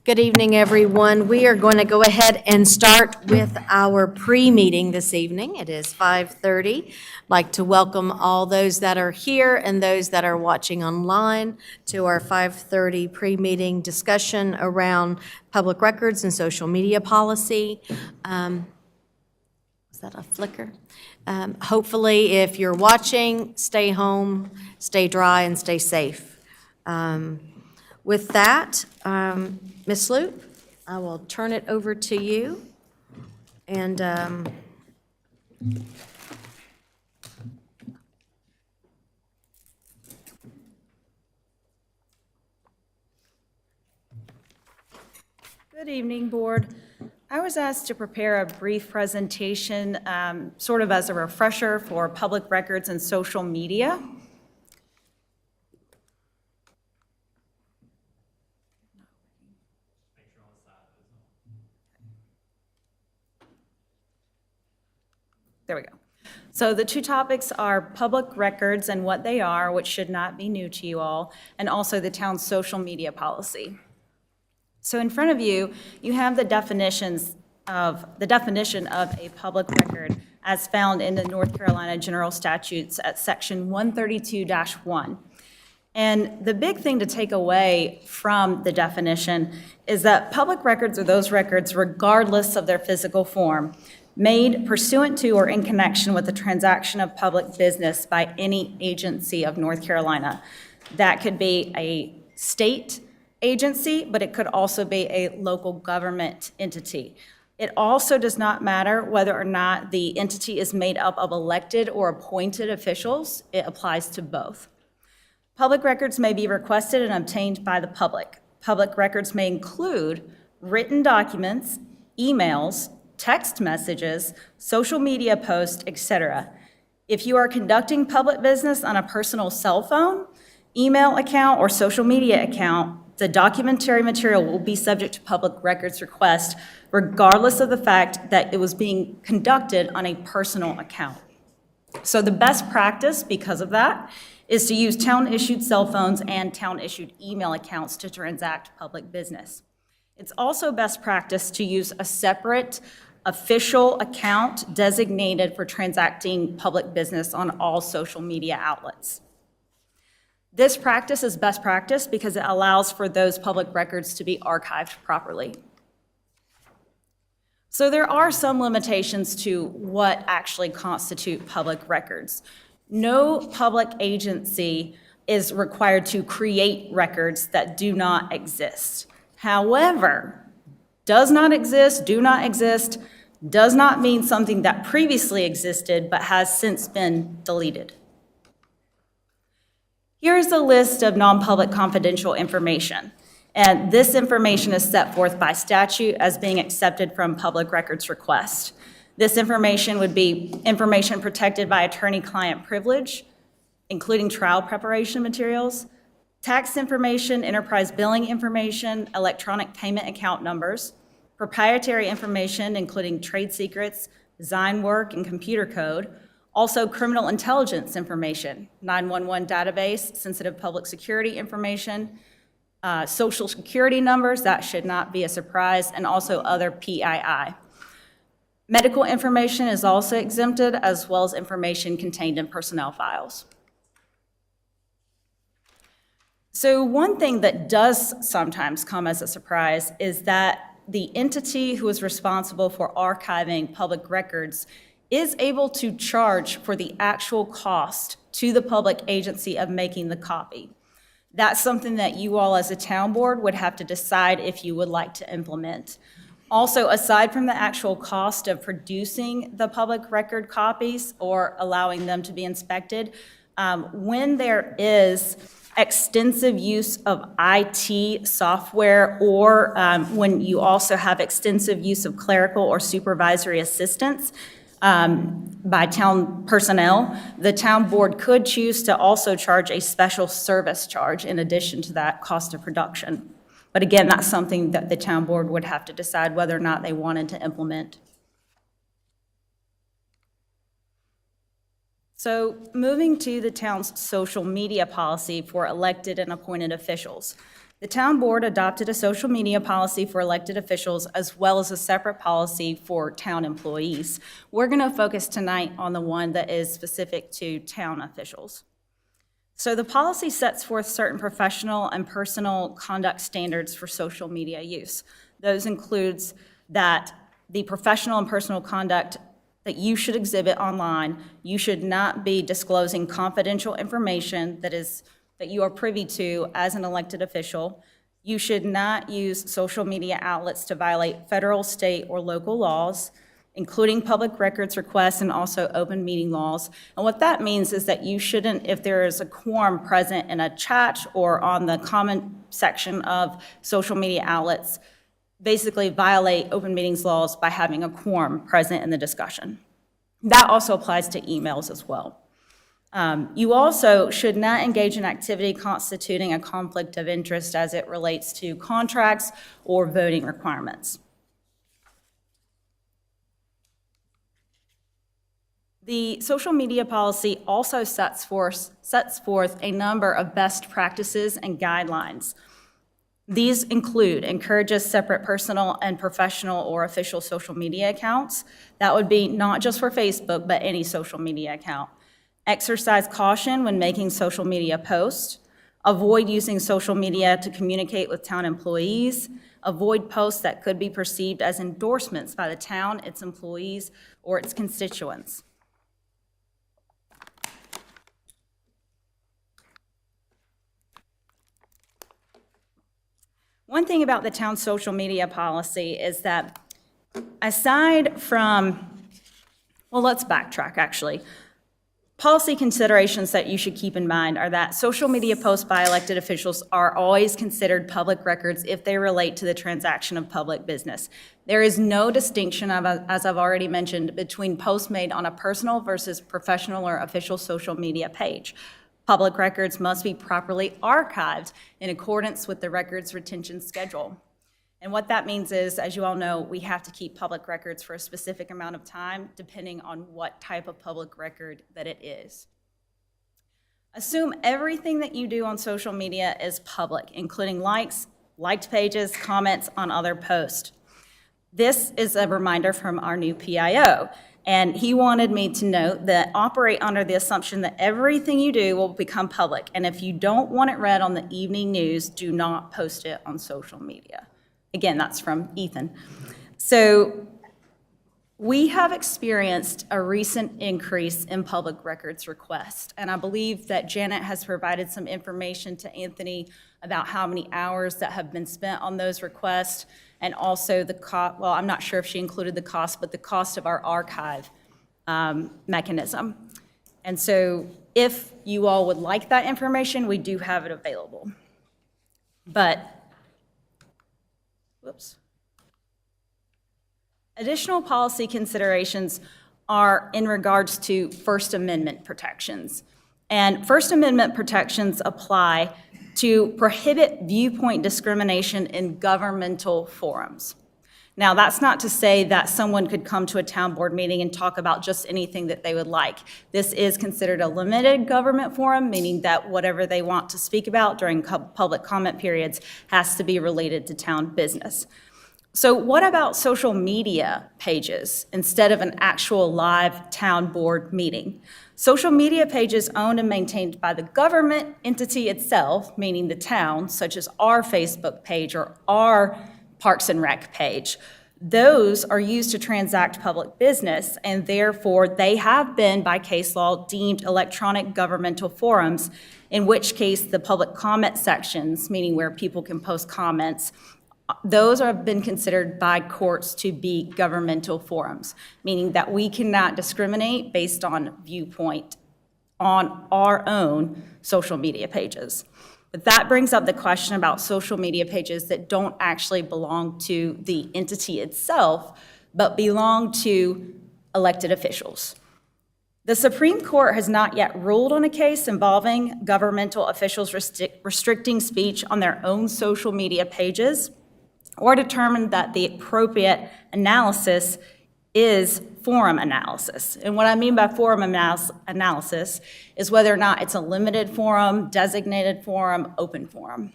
Good evening, everyone. We are going to go ahead and start with our pre-meeting this evening. It is 5:30. I'd like to welcome all those that are here and those that are watching online to our 5:30 pre-meeting discussion around public records and social media policy. Is that a flicker? Hopefully, if you're watching, stay home, stay dry, and stay safe. With that, Ms. Loop, I will turn it over to you. And Good evening, Board. I was asked to prepare a brief presentation, sort of as a refresher for public records and social media. There we go. So the two topics are public records and what they are, which should not be new to you all, and also the town's social media policy. So in front of you, you have the definition of a public record as found in the North Carolina General Statutes at section 132-1. And the big thing to take away from the definition is that public records are those records regardless of their physical form, made pursuant to or in connection with the transaction of public business by any agency of North Carolina. That could be a state agency, but it could also be a local government entity. It also does not matter whether or not the entity is made up of elected or appointed officials. It applies to both. Public records may be requested and obtained by the public. Public records may include written documents, emails, text messages, social media posts, etc. If you are conducting public business on a personal cell phone, email account, or social media account, the documentary material will be subject to public records request, regardless of the fact that it was being conducted on a personal account. So the best practice, because of that, is to use town-issued cell phones and town-issued email accounts to transact public business. It's also best practice to use a separate official account designated for transacting public business on all social media outlets. This practice is best practice because it allows for those public records to be archived properly. So there are some limitations to what actually constitute public records. No public agency is required to create records that do not exist. However, does not exist, do not exist, does not mean something that previously existed but has since been deleted. Here's a list of non-public confidential information, and this information is set forth by statute as being accepted from public records request. This information would be information protected by attorney-client privilege, including trial preparation materials, tax information, enterprise billing information, electronic payment account numbers, proprietary information, including trade secrets, design work, and computer code, also criminal intelligence information, 911 database, sensitive public security information, social security numbers, that should not be a surprise, and also other PII. Medical information is also exempted, as well as information contained in personnel files. So one thing that does sometimes come as a surprise is that the entity who is responsible for archiving public records is able to charge for the actual cost to the public agency of making the copy. That's something that you all as a town board would have to decide if you would like to implement. Also, aside from the actual cost of producing the public record copies or allowing them to be inspected, when there is extensive use of IT software or when you also have extensive use of clerical or supervisory assistance, by town personnel, the town board could choose to also charge a special service charge in addition to that cost of production. But again, that's something that the town board would have to decide whether or not they wanted to implement. So moving to the town's social media policy for elected and appointed officials. The town board adopted a social media policy for elected officials as well as a separate policy for town employees. We're going to focus tonight on the one that is specific to town officials. So the policy sets forth certain professional and personal conduct standards for social media use. Those includes that the professional and personal conduct that you should exhibit online, you should not be disclosing confidential information that you are privy to as an elected official. You should not use social media outlets to violate federal, state, or local laws, including public records requests and also open meeting laws. And what that means is that you shouldn't, if there is a quorum present in a chat or on the comment section of social media outlets, basically violate open meetings laws by having a quorum present in the discussion. That also applies to emails as well. You also should not engage in activity constituting a conflict of interest as it relates to contracts or voting requirements. The social media policy also sets forth a number of best practices and guidelines. These include encourages separate personal and professional or official social media accounts. That would be not just for Facebook, but any social media account. Exercise caution when making social media posts. Avoid using social media to communicate with town employees. Avoid posts that could be perceived as endorsements by the town, its employees, or its constituents. One thing about the town's social media policy is that aside from, well, let's backtrack actually. Policy considerations that you should keep in mind are that social media posts by elected officials are always considered public records if they relate to the transaction of public business. There is no distinction, as I've already mentioned, between posts made on a personal versus professional or official social media page. Public records must be properly archived in accordance with the records retention schedule. And what that means is, as you all know, we have to keep public records for a specific amount of time, depending on what type of public record that it is. Assume everything that you do on social media is public, including likes, liked pages, comments on other posts. This is a reminder from our new PIO. And he wanted me to note that operate under the assumption that everything you do will become public. And if you don't want it read on the evening news, do not post it on social media. Again, that's from Ethan. So we have experienced a recent increase in public records requests. And I believe that Janet has provided some information to Anthony about how many hours that have been spent on those requests. And also the cost, well, I'm not sure if she included the cost, but the cost of our archive mechanism. And so if you all would like that information, we do have it available. But, whoops. Additional policy considerations are in regards to First Amendment protections. And First Amendment protections apply to prohibit viewpoint discrimination in governmental forums. Now, that's not to say that someone could come to a town board meeting and talk about just anything that they would like. This is considered a limited government forum, meaning that whatever they want to speak about during public comment periods has to be related to town business. So what about social media pages instead of an actual live town board meeting? Social media pages owned and maintained by the government entity itself, meaning the town, such as our Facebook page or our Parks and Rec page, those are used to transact public business, and therefore they have been, by case law, deemed electronic governmental forums, in which case the public comment sections, meaning where people can post comments, those have been considered by courts to be governmental forums, meaning that we cannot discriminate based on viewpoint on our own social media pages. But that brings up the question about social media pages that don't actually belong to the entity itself, but belong to elected officials. The Supreme Court has not yet ruled on a case involving governmental officials restricting speech on their own social media pages, or determined that the appropriate analysis is forum analysis. And what I mean by forum analysis is whether or not it's a limited forum, designated forum, open forum.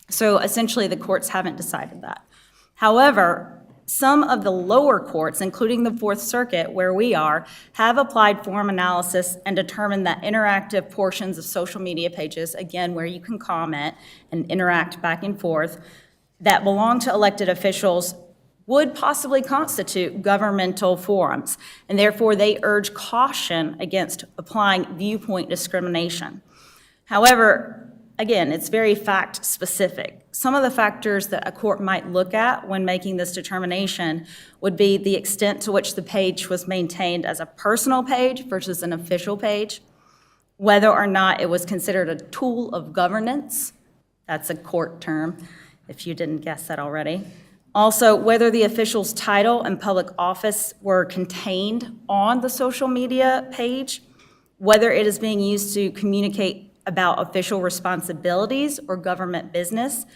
So essentially, the courts haven't decided that. However, some of the lower courts, including the Fourth Circuit, where we are, have applied form analysis and determined that interactive portions of social media pages, again, where you can comment and interact back and forth, that belong to elected officials would possibly constitute governmental forums, and therefore they urge caution against applying viewpoint discrimination. However, again, it's very fact-specific. Some of the factors that a court might look at when making this determination would be the extent to which the page was maintained as a personal page versus an official page, whether or not it was considered a tool of governance. That's a court term, if you didn't guess that already. Also, whether the official's title and public office were contained on the social media page, whether it is being used to communicate about official responsibilities or government business,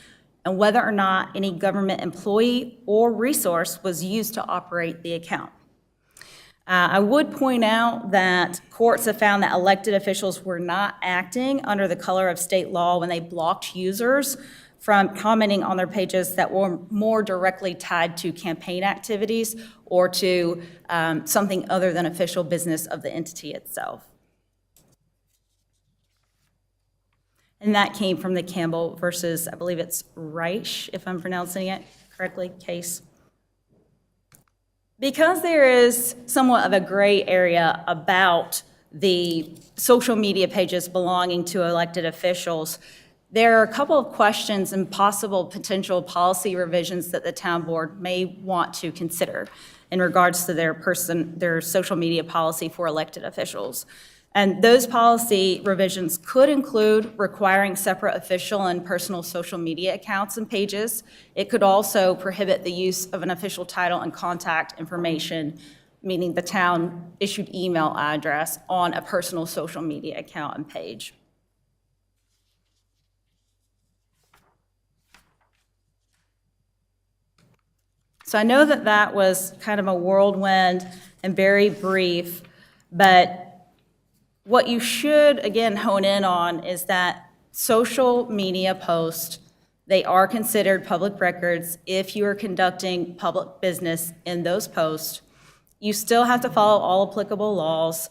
and whether or not any government employee or resource was used to operate the account. I would point out that courts have found that elected officials were not acting under the color of state law when they blocked users from commenting on their pages that were more directly tied to campaign activities or to something other than official business of the entity itself. And that came from the Campbell versus, I believe it's Reich, if I'm pronouncing it correctly, case. Because there is somewhat of a gray area about the social media pages belonging to elected officials, there are a couple of questions and possible potential policy revisions that the town board may want to consider in regards to their social media policy for elected officials. And those policy revisions could include requiring separate official and personal social media accounts and pages. It could also prohibit the use of an official title and contact information, meaning the town issued email address, on a personal social media account and page. So I know that that was kind of a whirlwind and very brief, but what you should, again, hone in on is that social media posts, they are considered public records if you are conducting public business in those posts. You still have to follow all applicable laws.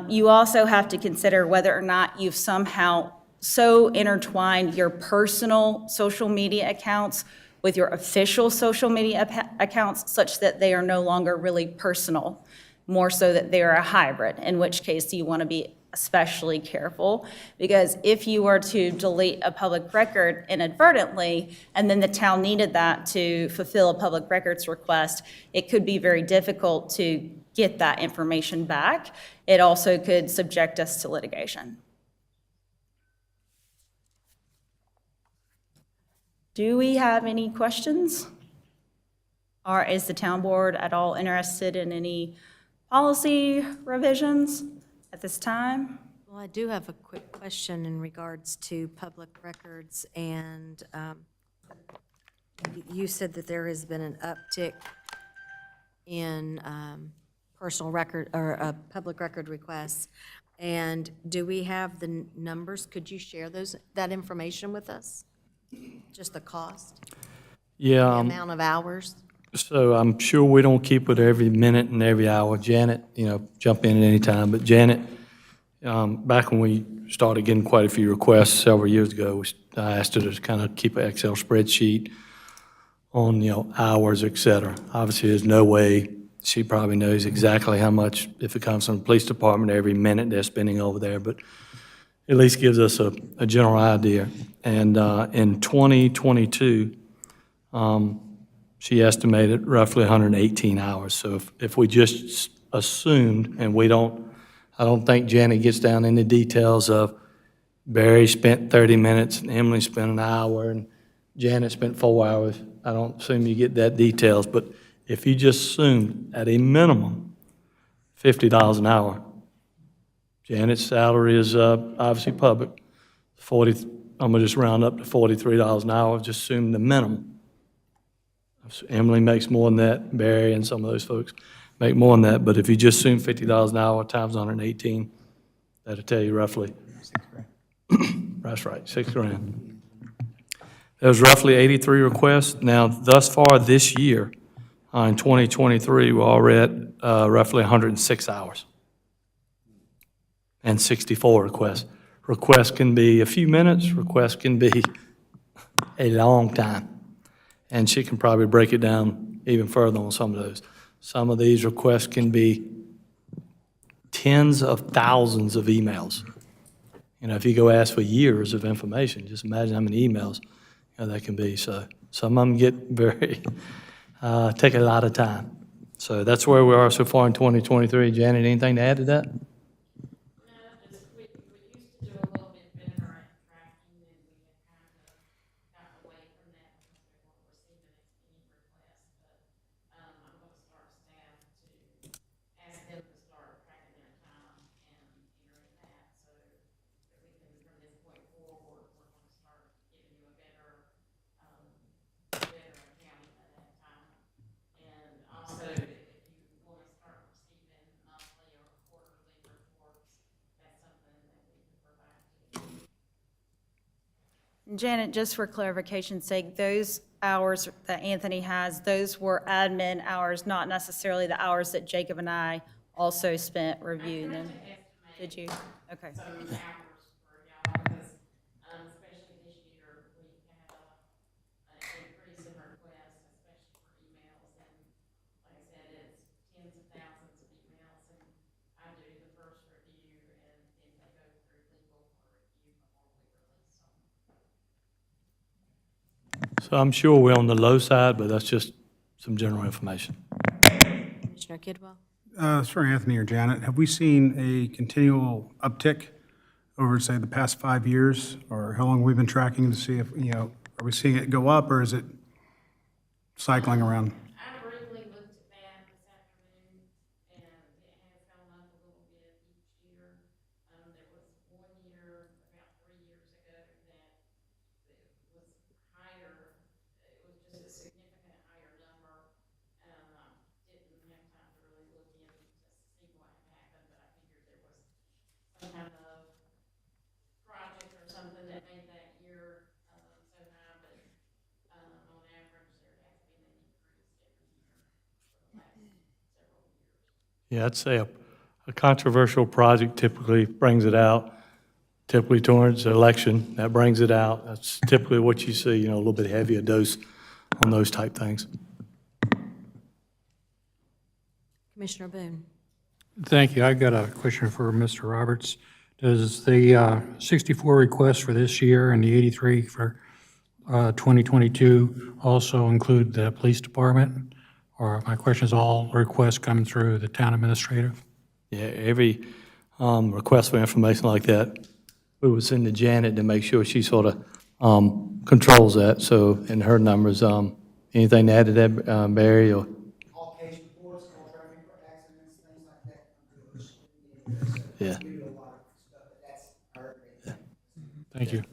You also have to consider whether or not you've somehow so intertwined your personal social media accounts with your official social media accounts such that they are no longer really personal, more so that they're a hybrid, in which case you want to be especially careful, because if you were to delete a public record inadvertently and then the town needed that to fulfill a public records request, it could be very difficult to get that information back. It also could subject us to litigation. Do we have any questions? Or is the town board at all interested in any policy revisions at this time? Well, I do have a quick question in regards to public records, and you said that there has been an uptick in personal record or public record requests. And do we have the numbers? Could you share that information with us? Just the cost, the Yeah, amount of hours? so I'm sure we don't keep it every minute and every hour. Janet, jump in at any time, but Janet, back when we started getting quite a few requests several years ago, I asked her to kind of keep an Excel spreadsheet on, hours, et cetera. Obviously, there's no way she probably knows exactly how much, if it comes from the police department, every minute they're spending over there, but at least gives us a general idea. And in 2022, she estimated roughly 118 hours. So if we just assumed, and I don't think Janet gets down into details of Barry spent 30 minutes and Emily spent an hour and Janet spent 4 hours. I don't assume you get that details, but if you just assume at a minimum $50 an hour, Janet's salary is obviously public. I'm gonna just round up to $43 an hour, just assume the minimum. Emily makes more than that, Barry and some of those folks make more than that, but if you just assume $50 an hour times 118, that'll tell you roughly. $6 grand. That's right, $6 grand. There was roughly 83 requests. Now, thus far this year, in 2023, we're already at roughly 106 hours and 64 requests. Requests can be a few minutes, requests can be a long time. And she can probably break it down even further on some of those. Some of these requests can be tens of thousands of emails. You know, if you go ask for years of information, just imagine how many emails that can be. So some of them get very, take a lot of time. So that's where we are so far in 2023. Janet, anything to add to that? We used to do a little bit better at tracking, and we had kind of gotten away from that because we weren't receiving as many requests. But I'm going to start staff to ask them to start tracking their time and entering that, so that we can, from this point forward, we're going to start giving you a better accounting of that time. And also, if you want to start receiving monthly or quarterly reports, that's something that we can provide to you. Janet, just for clarification's sake, those hours that Anthony has, those were admin hours, not necessarily the hours that Jacob and I also spent reviewing them. Did you? Okay. Some hours for y'all, because, especially this year, we had an increase in requests, especially for emails, and like I said, it's tens of thousands of emails, and I do the first review, and then they go through legal for review before we release them. So I'm sure we're on the low side, but that's just some general information. Commissioner Kidwell? For Anthony or Janet, have we seen a continual uptick over, say, the past 5 years? Or how long we've been tracking to see if, are we seeing it go up, or is it cycling around? I briefly looked at that this afternoon, and it has gone up a little bit each year. There was one year, about 3 years ago, that it was higher. It was just a significant higher number. Didn't have time to really look in to see what had happened, but I figured there was some kind of project or something that made that year so high, but on average, there has been an increase every year for the last several years. Yeah, I'd say a controversial project typically brings it out, typically towards the election, that brings it out. That's typically what you see, a little bit heavier dose on those type things. Commissioner Boone? Thank you. I've got a question for Mr. Roberts. Does the 64 requests for this year and the 83 for 2022 also include the police department? Or my question is, all requests come through the town administrator? Yeah, every request for information like that, we would send to Janet to make sure she sort of controls that. So in her numbers, anything to add to that, Barry? Or All case reports, all traffic accidents, things like that. Yeah. We do a lot of stuff, but that's our area. Thank you.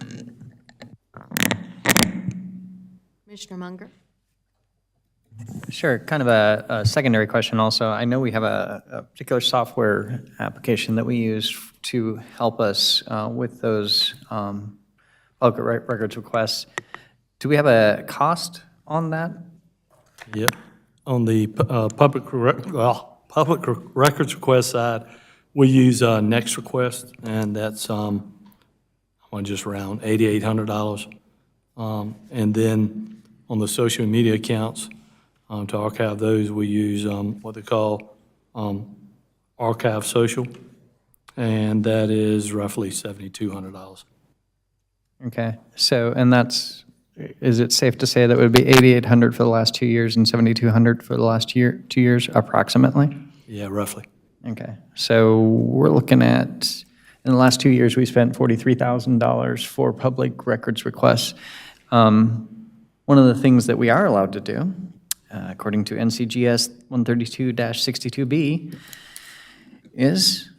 Commissioner Munger? Sure, kind of a secondary question also. I know we have a particular software application that we use to help us with those public records requests. Do we have a cost on that? Yep. On the public records request side, we use Next Request, and that's on just around $8,800. And then on the social media accounts, to archive those, we use what they call Archive Social, and that is roughly $7,200. Okay, so, and that's, is it safe to say that would be $8,800 for the last 2 years and $7,200 for the last 2 years approximately? Yeah, roughly. Okay, so we're looking at, in the last 2 years, we spent $43,000 for public records requests. One of the things that we are allowed to do, according to NCGS 132-62B, is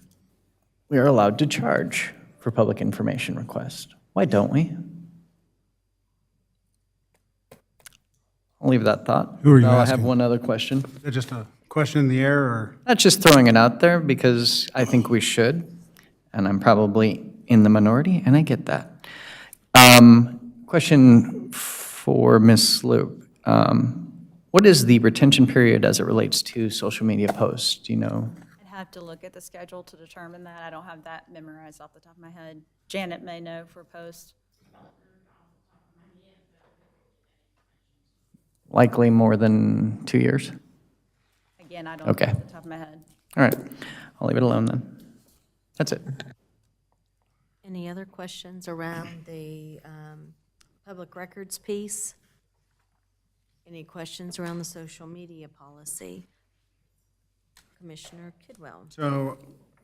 we are allowed to charge for public information requests. Why don't we? I'll leave that thought. Who are you Now I asking? have one other question. Is it just a question in the air, or? Not just throwing it out there, because I think we should, and I'm probably in the minority, and I get that. Question for Ms. Sloop. What is the retention period as it relates to social media posts? Do you know? I'd have to look at the schedule to determine that. I don't have that memorized off the top of my head. Janet may know for post. Likely more than 2 years? Again, I don't know Okay. off the top of my head. All right, I'll leave it alone then. That's it. Any other questions around the public records piece? Any questions around the social media policy? Commissioner Kidwell. So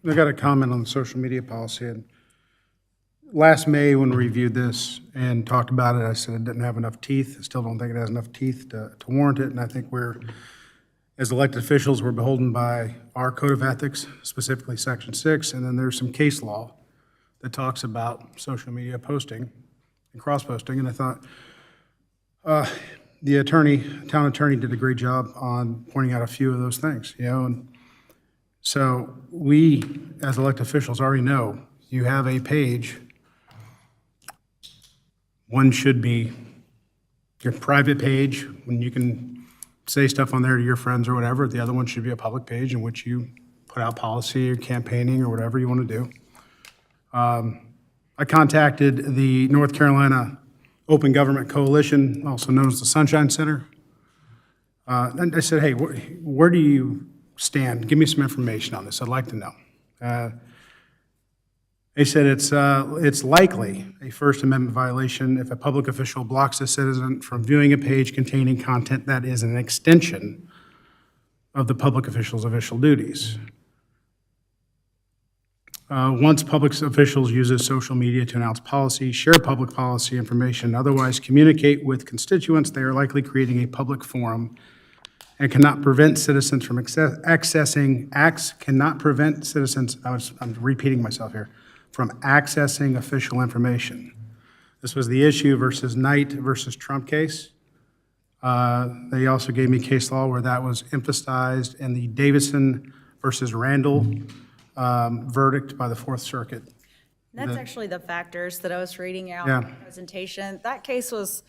I got a comment on the social media policy. And last May, when we reviewed this and talked about it, I said it didn't have enough teeth. I still don't think it has enough teeth to warrant it. And I think we're, as elected officials, we're beholden by our code of ethics, specifically Section 6. And then there's some case law that talks about social media posting and cross-posting. And I thought the town attorney did a great job on pointing out a few of those things, and so we, as elected officials, already know you have a page. One should be your private page, when you can say stuff on there to your friends or whatever. The other one should be a public page in which you put out policy or campaigning or whatever you want to do. I contacted the North Carolina Open Government Coalition, also known as the Sunshine Center. And I said, hey, where do you stand? Give me some information on this. I'd like to know. They said it's likely a First Amendment violation if a public official blocks a citizen from viewing a page containing content that is an extension of the public official's official duties. Once public officials use social media to announce policy, share public policy information, otherwise communicate with constituents, they are likely creating a public forum and cannot prevent citizens from I'm repeating myself here, from accessing official information. This was the issue versus Knight versus Trump case. They also gave me case law where that was emphasized in the Davison versus Randall verdict by the Fourth Circuit. That's actually the factors that I was reading out Yeah. in the presentation. That case was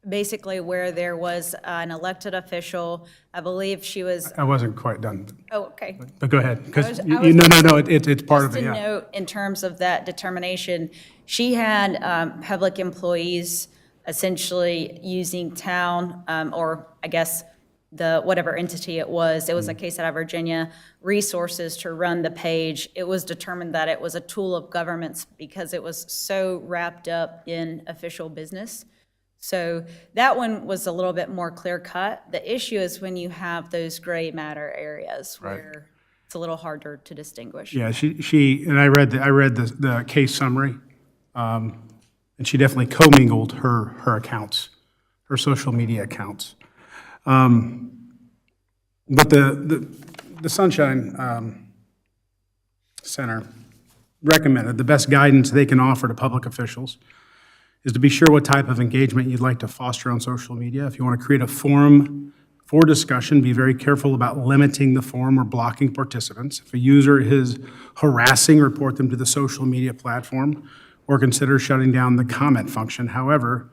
basically where there was an elected official, I believe she was, I wasn't quite done, oh, okay. but go ahead, because I was no, it's part of Just it, to yeah. note, in terms of that determination, she had public employees essentially using town, or I guess whatever entity it was a case out of Virginia, resources to run the page. It was determined that it was a tool of governments because it was so wrapped up in official business. So that one was a little bit more clear cut. The issue is when you have those gray matter areas where it's a little harder to distinguish. Yeah, she and I read the case summary, and she definitely commingled her accounts, her social media accounts. But the Sunshine Center recommended the best guidance they can offer to public officials is to be sure what type of engagement you'd like to foster on social media. If you want to create a forum for discussion, be very careful about limiting the forum or blocking participants. If a user is harassing, report them to the social media platform or consider shutting down the comment function. However,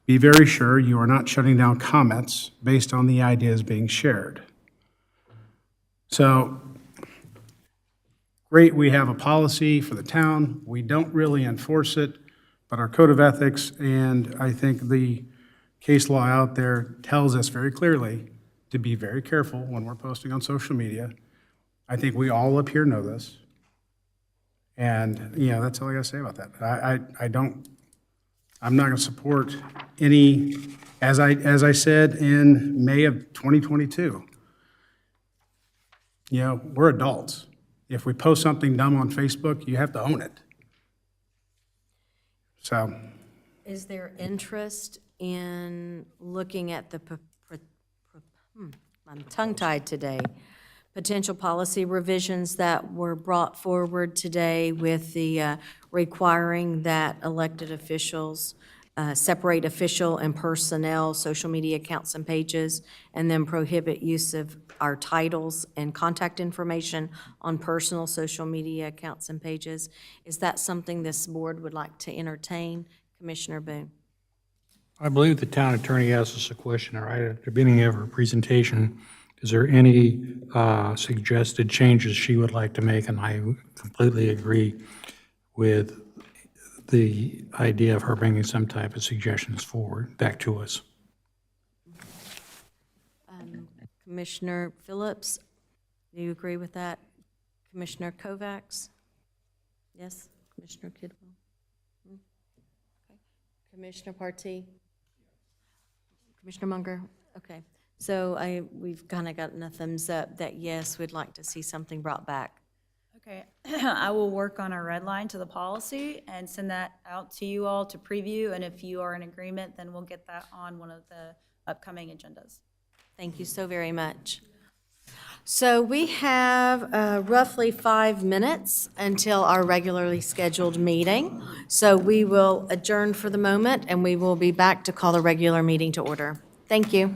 be very sure you are not shutting down comments based on the ideas being shared. So, great, we have a policy for the town. We don't really enforce it, but our code of ethics and I think the case law out there tells us very clearly to be very careful when we're posting on social media. I think we all up here know this. And, that's all I gotta say about that. I'm not gonna support any, as I said in May of 2022, we're adults. If we post something dumb on Facebook, you have to own it. So, Is there interest in looking at the, I'm tongue-tied today, potential policy revisions that were brought forward today with the requiring that elected officials separate official and personnel social media accounts and pages, and then prohibit use of our titles and contact information on personal social media accounts and pages? Is that something this board would like to entertain? Commissioner Boone? I believe the town attorney asked us a question right at the beginning of her presentation. Is there any suggested changes she would like to make? And I completely agree with the idea of her bringing some type of suggestions forward, back to us. Commissioner Phillips, do you agree with that? Commissioner Kovacs? Yes? Commissioner Kidwell? Okay. Commissioner Partee? Commissioner Munger? Okay. So we've kind of gotten a thumbs up that yes, we'd like to see something brought back. Okay, I will work on a red line to the policy and send that out to you all to preview, and if you are in agreement, then we'll get that on one of the upcoming agendas. Thank you so very much. So we have roughly 5 minutes until our regularly scheduled meeting. So we will adjourn for the moment, and we will be back to call the regular meeting to order. Thank you.